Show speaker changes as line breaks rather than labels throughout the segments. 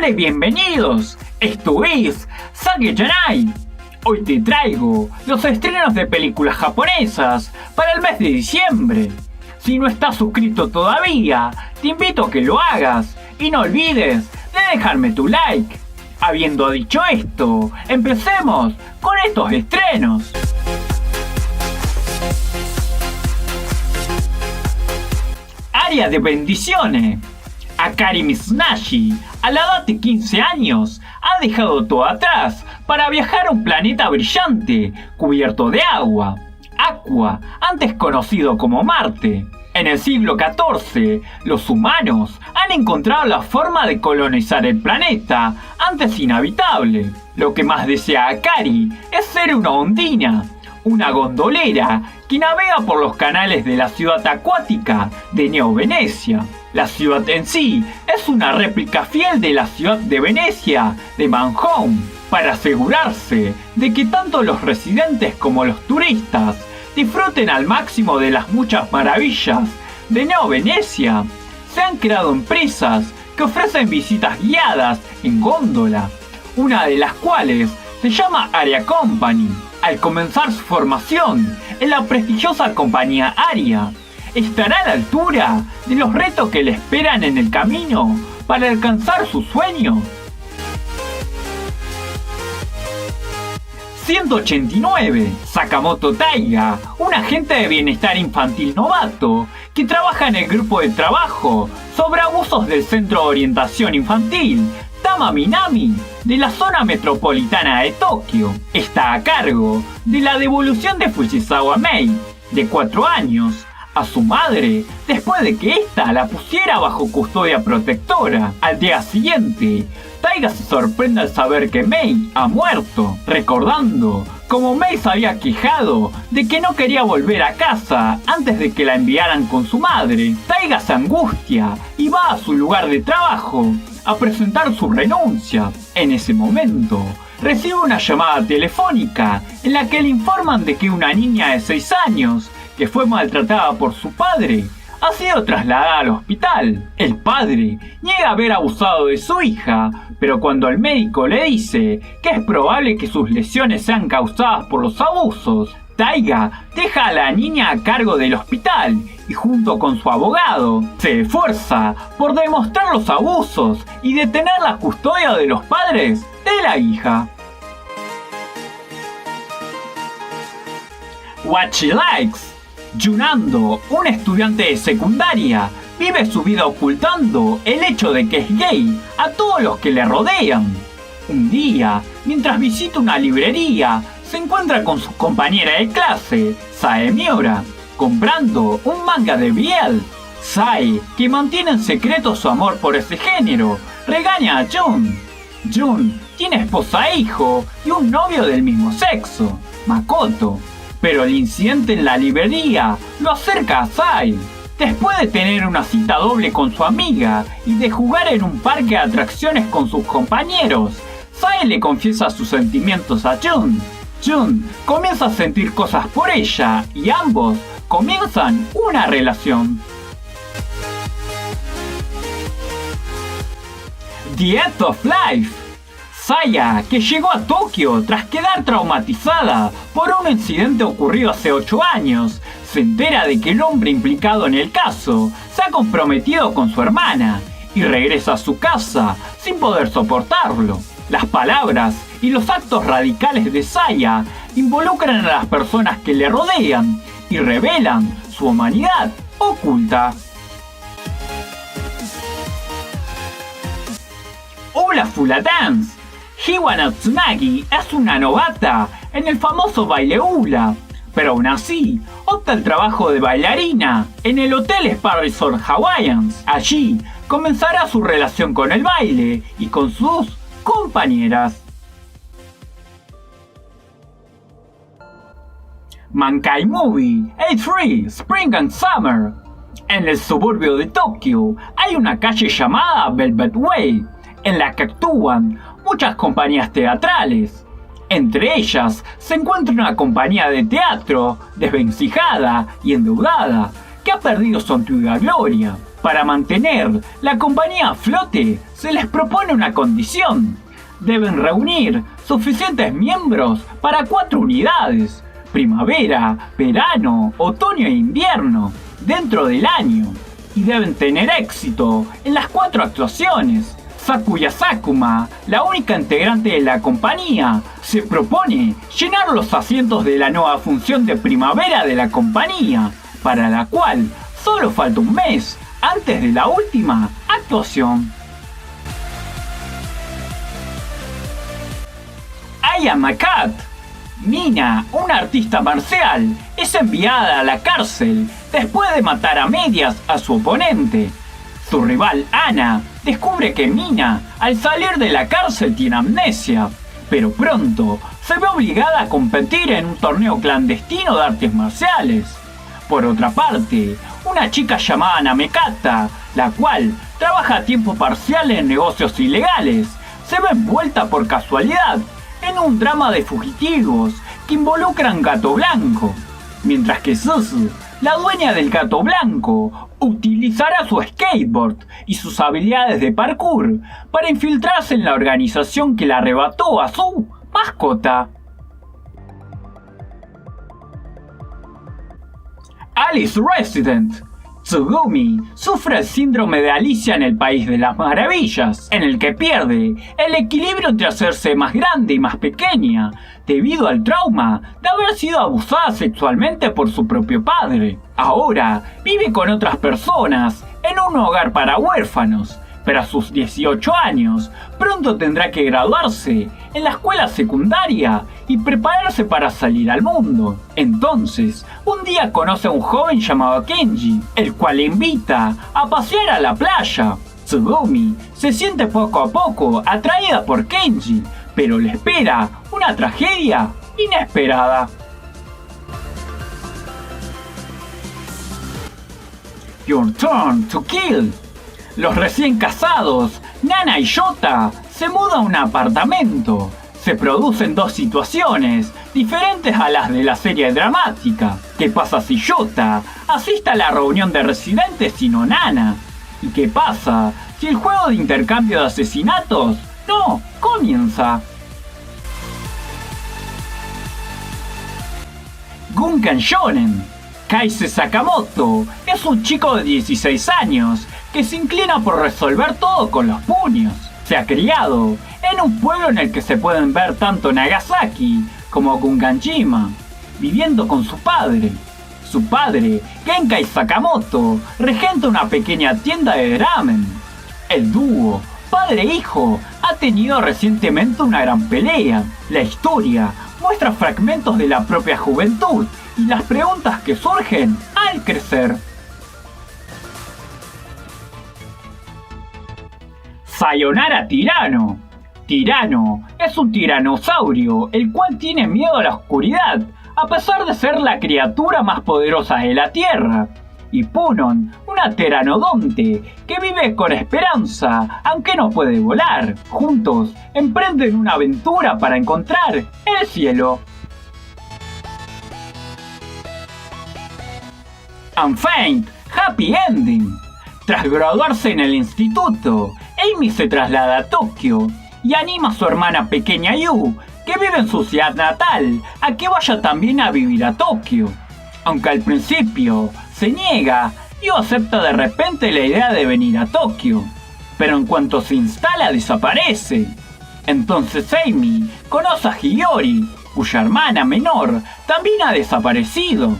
Hola y bienvenidos, esto es Sage Yanai. Hoy te traigo los estrenos de películas japonesas para el mes de diciembre. Si no estás suscrito todavía, te invito a que lo hagas y no olvides de dejarme tu like. Habiendo dicho esto, empecemos con estos estrenos. Área de bendiciones. Akari Mitsunashi, a la edad de 15 años, ha dejado todo atrás para viajar a un planeta brillante cubierto de agua, Aqua, antes conocido como Marte. En el siglo XIV, los humanos han encontrado la forma de colonizar el planeta, antes inhabitable. Lo que más desea Akari es ser una ondina, una gondolera que navega por los canales de la ciudad acuática de Neo Venecia. La ciudad en sí es una réplica fiel de la ciudad de Venecia de Manhattan, para asegurarse de que tanto los residentes como los turistas disfruten al máximo de las muchas maravillas de Neo Venecia. Se han creado empresas que ofrecen visitas guiadas en góndola, una de las cuales se llama Aria Company. Al comenzar su formación en la prestigiosa compañía Aria, ¿estará a la altura de los retos que le esperan en el camino para alcanzar su sueño? 189. Sakamoto Taiga, un agente de bienestar infantil novato que trabaja en el grupo de trabajo sobre abusos del Centro de Orientación Infantil Tama Minami de la zona metropolitana de Tokio. Está a cargo de la devolución de Fujisawa Mei, de 4 años, a su madre después de que ésta la pusiera bajo custodia protectora. Al día siguiente, Taiga se sorprende al saber que Mei ha muerto, recordando cómo Mei se había quejado de que no quería volver a casa antes de que la enviaran con su madre. Taiga se angustia y va a su lugar de trabajo a presentar su renuncia. En ese momento, recibe una llamada telefónica en la que le informan de que una niña de 6 años que fue maltratada por su padre ha sido trasladada al hospital. El padre niega haber abusado de su hija, pero cuando el médico le dice que es probable que sus lesiones sean causadas por los abusos, Taiga deja a la niña a cargo del hospital y junto con su abogado se esfuerza por demostrar los abusos y detener la custodia de los padres de la hija. What She Likes. Yunando, un estudiante de secundaria, vive su vida ocultando el hecho de que es gay a todos los que le rodean. Un día, mientras visita una librería, se encuentra con su compañera de clase, Sae Miura, comprando un manga de BL. Sae, que mantiene en secreto su amor por ese género, regaña a Jun. Jun tiene esposa e hijo y un novio del mismo sexo, Makoto. Pero el incidente en la librería lo acerca a Sae. Después de tener una cita doble con su amiga y de jugar en un parque de atracciones con sus compañeros, Sae le confiesa sus sentimientos a Jun. Jun comienza a sentir cosas por ella y ambos comienzan una relación. The End of Life. Saya, que llegó a Tokio tras quedar traumatizada por un incidente ocurrido hace 8 años, se entera de que el hombre implicado en el caso se ha comprometido con su hermana y regresa a su casa sin poder soportarlo. Las palabras y los actos radicales de Saya involucran a las personas que le rodean y revelan su humanidad oculta. Hola Fula Dance. Hiwa Tsunagi es una novata en el famoso baile hula, pero aún así opta el trabajo de bailarina en el Hotel Spa Resort Hawaiians. Allí comenzará su relación con el baile y con sus compañeras. Mankai Movie A3 Spring and Summer. En el suburbio de Tokio hay una calle llamada Velvet Way, en la que actúan muchas compañías teatrales. Entre ellas se encuentra una compañía de teatro desvencijada y endeudada que ha perdido su antigua gloria. Para mantener la compañía a flote, se les propone una condición. Deben reunir suficientes miembros para 4 unidades, primavera, verano, otoño e invierno, dentro del año. Y deben tener éxito en las 4 actuaciones. Sakuya Sakuma, la única integrante de la compañía, se propone llenar los asientos de la nueva función de primavera de la compañía, para la cual solo falta un mes antes de la última actuación. I Am a Cat. Mina, una artista marcial, es enviada a la cárcel después de matar a medias a su oponente. Su rival Ana descubre que Mina, al salir de la cárcel, tiene amnesia, pero pronto se ve obligada a competir en un torneo clandestino de artes marciales. Por otra parte, una chica llamada Namekata, la cual trabaja a tiempo parcial en negocios ilegales, se ve envuelta por casualidad en un drama de fugitivos que involucran Gato Blanco, mientras que Suzu, la dueña del Gato Blanco, utilizará su skateboard y sus habilidades de parkour para infiltrarse en la organización que le arrebató a su mascota. Alice Resident. Tsugumi sufre el síndrome de Alicia en el País de las Maravillas, en el que pierde el equilibrio entre hacerse más grande y más pequeña, debido al trauma de haber sido abusada sexualmente por su propio padre. Ahora vive con otras personas en un hogar para huérfanos, pero a sus 18 años pronto tendrá que graduarse en la escuela secundaria y prepararse para salir al mundo. Entonces, un día conoce a un joven llamado Kenji, el cual le invita a pasear a la playa. Tsugumi se siente poco a poco atraída por Kenji, pero le espera una tragedia inesperada. Your Turn to Kill. Los recién casados, Nana y Yota, se mudan a un apartamento. Se producen 2 situaciones diferentes a las de la serie dramática. ¿Qué pasa si Yota asiste a la reunión de residentes y no Nana? ¿Y qué pasa si el juego de intercambio de asesinatos no comienza? Gunkan Shonen. Kaise Sakamoto es un chico de 16 años que se inclina por resolver todo con los puños. Se ha criado en un pueblo en el que se pueden ver tanto Nagasaki como Gunganjima, viviendo con su padre. Su padre, Genkai Sakamoto, regenta una pequeña tienda de ramen. El dúo, padre e hijo, ha tenido recientemente una gran pelea. La historia muestra fragmentos de la propia juventud y las preguntas que surgen al crecer. Sayonara Tirano. Tirano es un tiranosaurio el cual tiene miedo a la oscuridad, a pesar de ser la criatura más poderosa de la Tierra. Y Punon, una pteranodonte que vive con esperanza, aunque no puede volar. Juntos emprenden una aventura para encontrar el cielo. Unfaint, Happy Ending. Tras graduarse en el instituto, Amy se traslada a Tokio y anima a su hermana pequeña Yu, que vive en su ciudad natal, a que vaya también a vivir a Tokio. Aunque al principio se niega, Yu acepta de repente la idea de venir a Tokio, pero en cuanto se instala desaparece. Entonces Amy conoce a Hiyori, cuya hermana menor también ha desaparecido.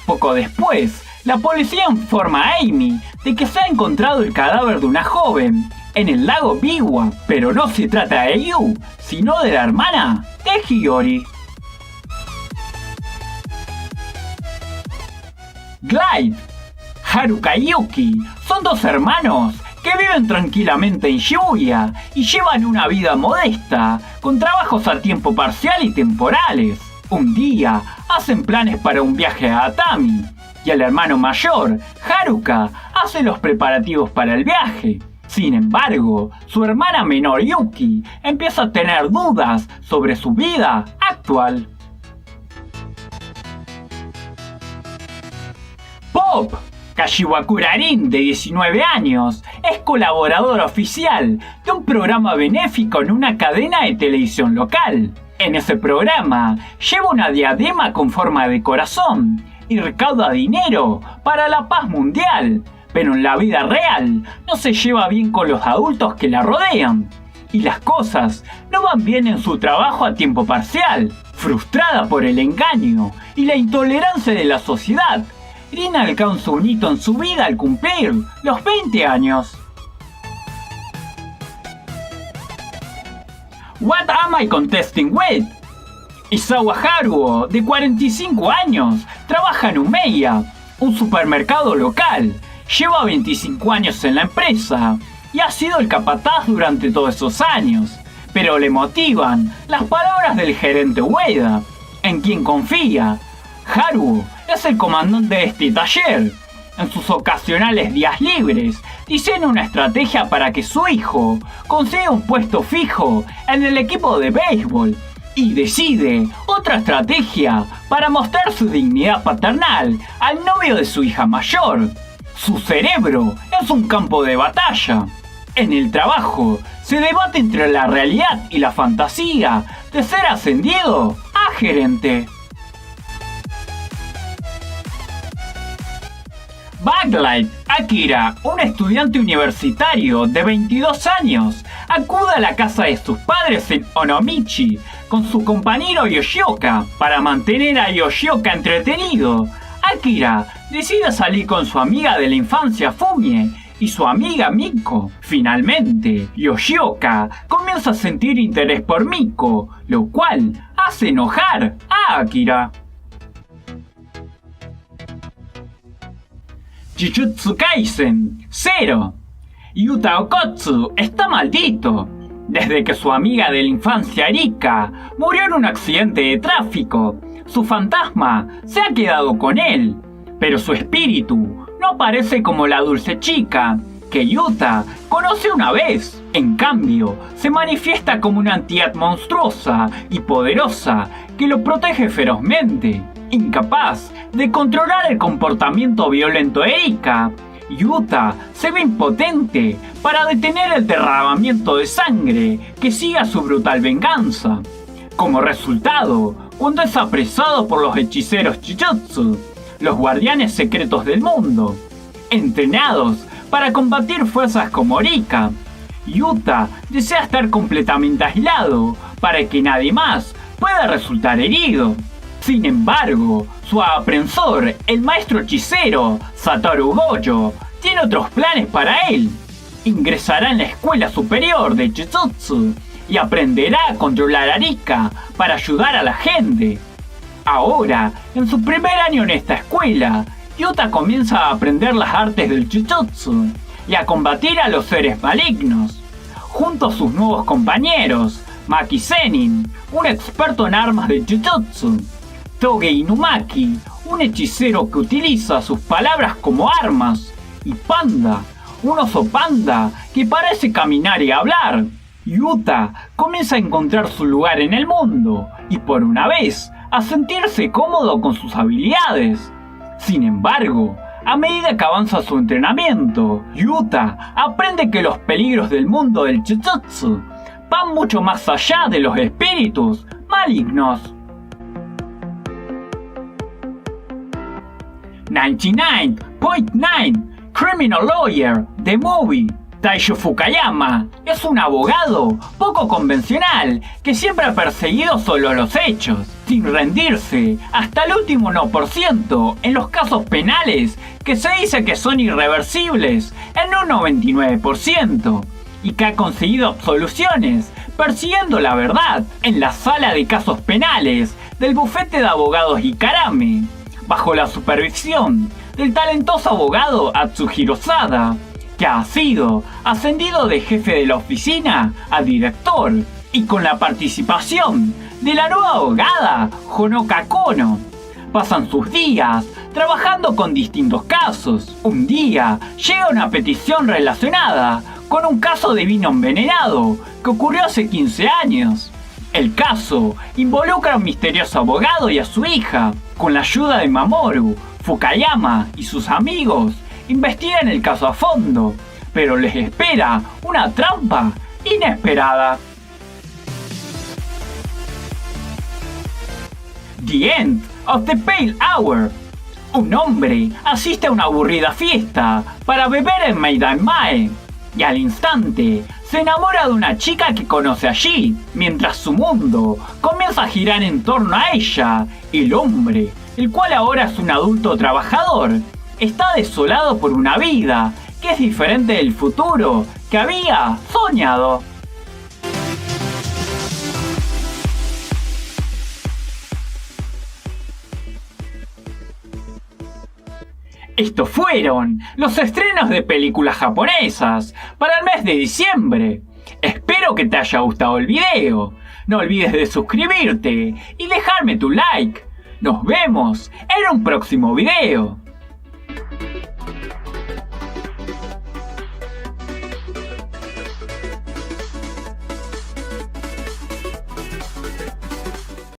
Poco después, la policía informa a Amy de que se ha encontrado el cadáver de una joven en el lago Biwa, pero no se trata de Yu, sino de la hermana de Hiyori. Glide. Haruka y Yuki son 2 hermanos que viven tranquilamente en Shibuya y llevan una vida modesta, con trabajos a tiempo parcial y temporales. Un día hacen planes para un viaje a Atami, y el hermano mayor, Haruka, hace los preparativos para el viaje. Sin embargo, su hermana menor Yuki empieza a tener dudas sobre su vida actual. Pop. Kashiwakura-rin, de 19 años, es colaborador oficial de un programa benéfico en una cadena de televisión local. En ese programa lleva una diadema con forma de corazón y recauda dinero para la paz mundial, pero en la vida real no se lleva bien con los adultos que la rodean y las cosas no van bien en su trabajo a tiempo parcial. Frustrada por el engaño y la intolerancia de la sociedad, Rin alcanza un hito en su vida al cumplir los 20 años. What am I contesting with? Isawa Haruo, de 45 años, trabaja en Umeya, un supermercado local. Lleva 25 años en la empresa y ha sido el capataz durante todos esos años, pero le motivan las palabras del gerente Ueda, en quien confía. Haruo es el comandante de este taller. En sus ocasionales días libres, diseña una estrategia para que su hijo consiga un puesto fijo en el equipo de béisbol y decide otra estrategia para mostrar su dignidad paternal al novio de su hija mayor. Su cerebro es un campo de batalla. En el trabajo se debate entre la realidad y la fantasía de ser ascendido a gerente. Backlight Akira, un estudiante universitario de 22 años, acude a la casa de sus padres en Onomichi con su compañero Yoshioka para mantener a Yoshioka entretenido. Akira decide salir con su amiga de la infancia Fumie y su amiga Miko. Finalmente, Yoshioka comienza a sentir interés por Miko, lo cual hace enojar a Akira. Jujutsu Kaisen 0. Yuta Okotsu está maldito. Desde que su amiga de la infancia Rika murió en un accidente de tráfico, su fantasma se ha quedado con él, pero su espíritu no aparece como la dulce chica que Yuta conoce una vez. En cambio, se manifiesta como una entidad monstruosa y poderosa que lo protege ferozmente. Incapaz de controlar el comportamiento violento de Rika, Yuta se ve impotente para detener el derramamiento de sangre que sigue a su brutal venganza. Como resultado, cuando es apresado por los hechiceros Jujutsu, los guardianes secretos del mundo, entrenados para combatir fuerzas como Rika, Yuta desea estar completamente aislado para que nadie más pueda resultar herido. Sin embargo, su aprensor, el maestro hechicero Satoru Gojo, tiene otros planes para él. Ingresará en la escuela superior de Jujutsu y aprenderá a controlar a Rika para ayudar a la gente. Ahora, en su primer año en esta escuela, Yuta comienza a aprender las artes del Jujutsu y a combatir a los seres malignos. Junto a sus nuevos compañeros, Maki Zenin, un experto en armas de Jujutsu, Toge Inumaki, un hechicero que utiliza sus palabras como armas, y Panda, un oso panda que parece caminar y hablar. Yuta comienza a encontrar su lugar en el mundo y por una vez a sentirse cómodo con sus habilidades. Sin embargo, a medida que avanza su entrenamiento, Yuta aprende que los peligros del mundo del Jujutsu van mucho más allá de los espíritus malignos. 99.9 Criminal Lawyer, The Movie. Taiyo Fukayama es un abogado poco convencional que siempre ha perseguido solo los hechos, sin rendirse hasta el último 1% en los casos penales que se dice que son irreversibles en un 99%, y que ha conseguido absoluciones persiguiendo la verdad en la sala de casos penales del bufete de abogados Ikarame, bajo la supervisión del talentoso abogado Atsuhiro Sada, que ha sido ascendido de jefe de la oficina a director, y con la participación de la nueva abogada Honoka Kono. Pasan sus días trabajando con distintos casos. Un día llega una petición relacionada con un caso de vino envenenado que ocurrió hace 15 años. El caso involucra a un misterioso abogado y a su hija. Con la ayuda de Mamoru, Fukayama y sus amigos, investigan el caso a fondo, pero les espera una trampa inesperada. The End of the Pale Hour. Un hombre asiste a una aburrida fiesta para beber en Mae y al instante se enamora de una chica que conoce allí, mientras su mundo comienza a girar en torno a ella. El hombre, el cual ahora es un adulto trabajador, está desolado por una vida que es diferente del futuro que había soñado. Estos fueron los estrenos de películas japonesas para el mes de diciembre. Espero que te haya gustado el video. No olvides de suscribirte y dejarme tu like. Nos vemos en un próximo video.